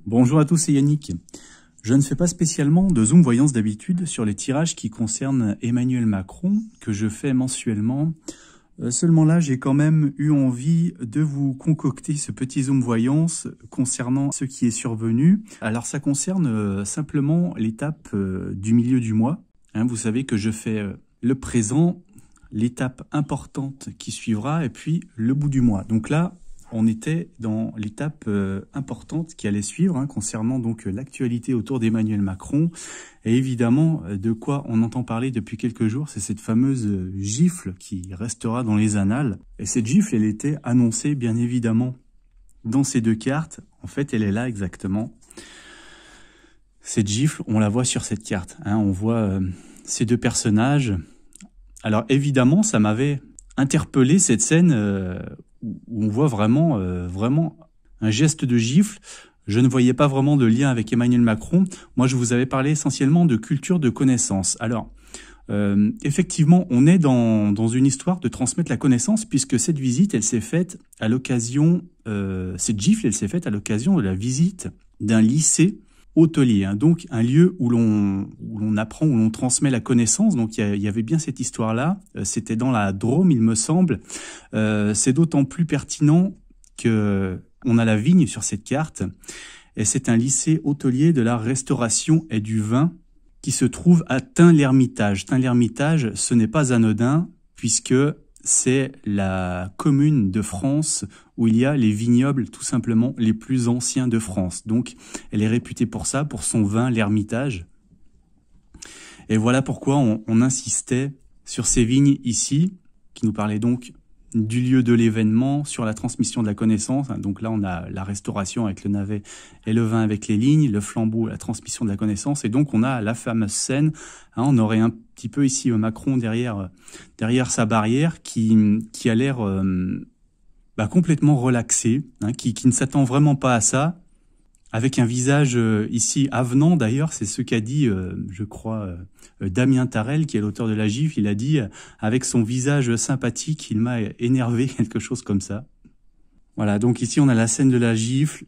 Bonjour à tous, c'est Yannick. Je ne fais pas spécialement de zoom voyance d'habitude sur les tirages qui concernent Emmanuel Macron, que je fais mensuellement. Seulement là, j'ai quand même eu envie de vous concocter ce petit zoom voyance concernant ce qui est survenu. Alors ça concerne simplement l'étape du milieu du mois. Vous savez que je fais le présent, l'étape importante qui suivra et puis le bout du mois. Donc là, on était dans l'étape importante qui allait suivre, concernant donc l'actualité autour d'Emmanuel Macron. Et évidemment, de quoi on entend parler depuis quelques jours, c'est cette fameuse gifle qui restera dans les annales. Et cette gifle, elle était annoncée bien évidemment dans ces deux cartes. En fait, elle est là exactement. Cette gifle, on la voit sur cette carte. On voit ces deux personnages. Alors évidemment, ça m'avait interpellé cette scène où on voit vraiment un geste de gifle. Je ne voyais pas vraiment de lien avec Emmanuel Macron. Moi, je vous avais parlé essentiellement de culture de connaissance. Alors, effectivement, on est dans une histoire de transmettre la connaissance, puisque cette visite, elle s'est faite à l'occasion, cette gifle, elle s'est faite à l'occasion de la visite d'un lycée hôtelier, donc un lieu où l'on apprend, où l'on transmet la connaissance. Donc il y avait bien cette histoire-là. C'était dans la Drôme, il me semble. C'est d'autant plus pertinent que on a la vigne sur cette carte. Et c'est un lycée hôtelier de la restauration et du vin qui se trouve à Tain-l'Hermitage. Tain-l'Hermitage, ce n'est pas anodin puisque c'est la commune de France où il y a les vignobles tout simplement les plus anciens de France. Donc elle est réputée pour ça, pour son vin, l'Hermitage. Et voilà pourquoi on insistait sur ces vignes ici, qui nous parlaient donc du lieu de l'événement, sur la transmission de la connaissance. Donc là, on a la restauration avec le navet et le vin avec les lignes, le flambeau, la transmission de la connaissance. Et donc, on a la fameuse scène. On aurait un petit peu ici Macron derrière sa barrière qui a l'air complètement relaxé, qui ne s'attend vraiment pas à ça, avec un visage ici avenant. D'ailleurs, c'est ce qu'a dit, je crois, Damien Tarel, qui est l'auteur de la gifle. Il a dit, avec son visage sympathique, il m'a énervé, quelque chose comme ça. Voilà, donc ici on a la scène de la gifle,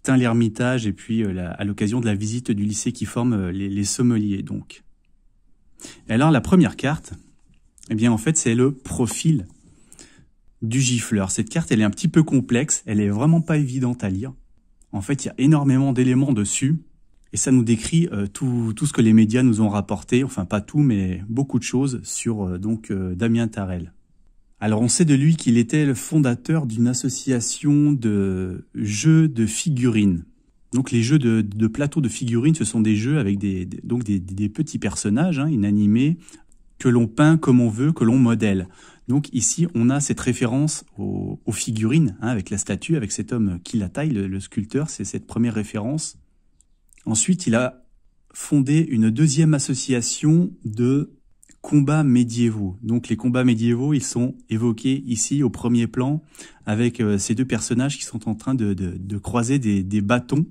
Tain-l'Hermitage, et puis à l'occasion de la visite du lycée qui forme les sommeliers. Donc. Et alors la première carte, eh bien en fait c'est le profil du gifleur. Cette carte, elle est un petit peu complexe, elle est vraiment pas évidente à lire. En fait, il y a énormément d'éléments dessus et ça nous décrit tout ce que les médias nous ont rapporté, enfin pas tout, mais beaucoup de choses sur Damien Tarel. Alors on sait de lui qu'il était le fondateur d'une association de jeux de figurines. Donc les jeux de plateau de figurines, ce sont des jeux avec des petits personnages inanimés que l'on peint comme on veut, que l'on modèle. Donc ici, on a cette référence aux figurines, avec la statue, avec cet homme qui la taille, le sculpteur, c'est cette première référence. Ensuite, il a fondé une deuxième association de combats médiévaux. Donc les combats médiévaux, ils sont évoqués ici au premier plan, avec ces deux personnages qui sont en train de croiser des bâtons.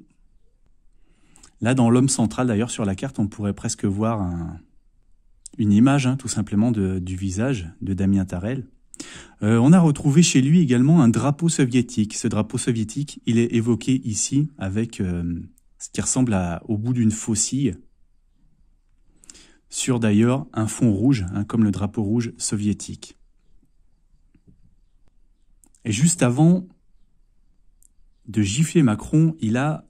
Là, dans l'homme central, d'ailleurs, sur la carte, on pourrait presque voir une image tout simplement du visage de Damien Tarel. On a retrouvé chez lui également un drapeau soviétique. Ce drapeau soviétique, il est évoqué ici avec ce qui ressemble au bout d'une faucille, sur d'ailleurs un fond rouge, comme le drapeau rouge soviétique. Et juste avant de gifler Macron, il a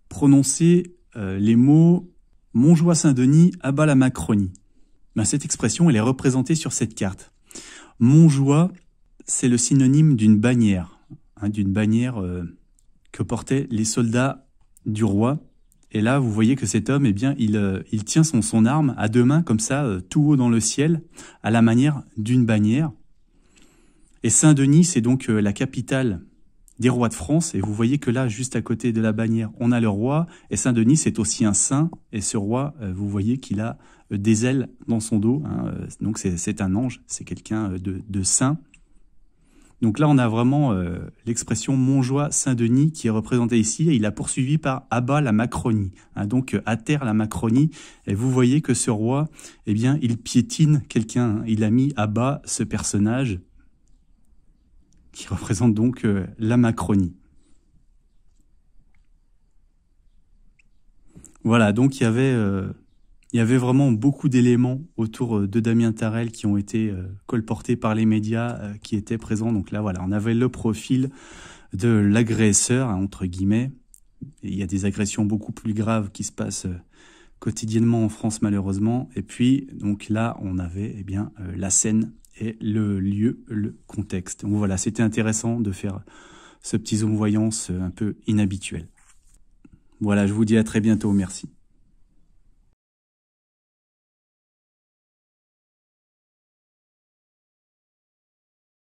prononcé les mots « Montjoie-Saint-Denis, à bas la Macronie ». Cette expression, elle est représentée sur cette carte. Montjoie, c'est le synonyme d'une bannière, que portaient les soldats du roi. Et là, vous voyez que cet homme, il tient son arme à deux mains, comme ça, tout haut dans le ciel, à la manière d'une bannière. Et Saint-Denis, c'est donc la capitale des rois de France. Et vous voyez que là, juste à côté de la bannière, on a le roi. Et Saint-Denis, c'est aussi un saint. Et ce roi, vous voyez qu'il a des ailes dans son dos. Donc c'est un ange, c'est quelqu'un de saint. Donc là, on a vraiment l'expression Montjoie-Saint-Denis qui est représentée ici. Et il a poursuivi par « à bas la Macronie ». Donc à terre la Macronie. Et vous voyez que ce roi, il piétine quelqu'un. Il a mis à bas ce personnage qui représente donc la Macronie. Voilà, donc il y avait vraiment beaucoup d'éléments autour de Damien Tarel qui ont été colportés par les médias qui étaient présents. Donc là, voilà, on avait le profil de l'agresseur, hein, entre guillemets. Et il y a des agressions beaucoup plus graves qui se passent quotidiennement en France, malheureusement. Et puis, donc là, on avait eh bien la scène et le lieu, le contexte. Donc voilà, c'était intéressant de faire ce petit zoom voyance un peu inhabituel. Voilà, je vous dis à très bientôt, merci.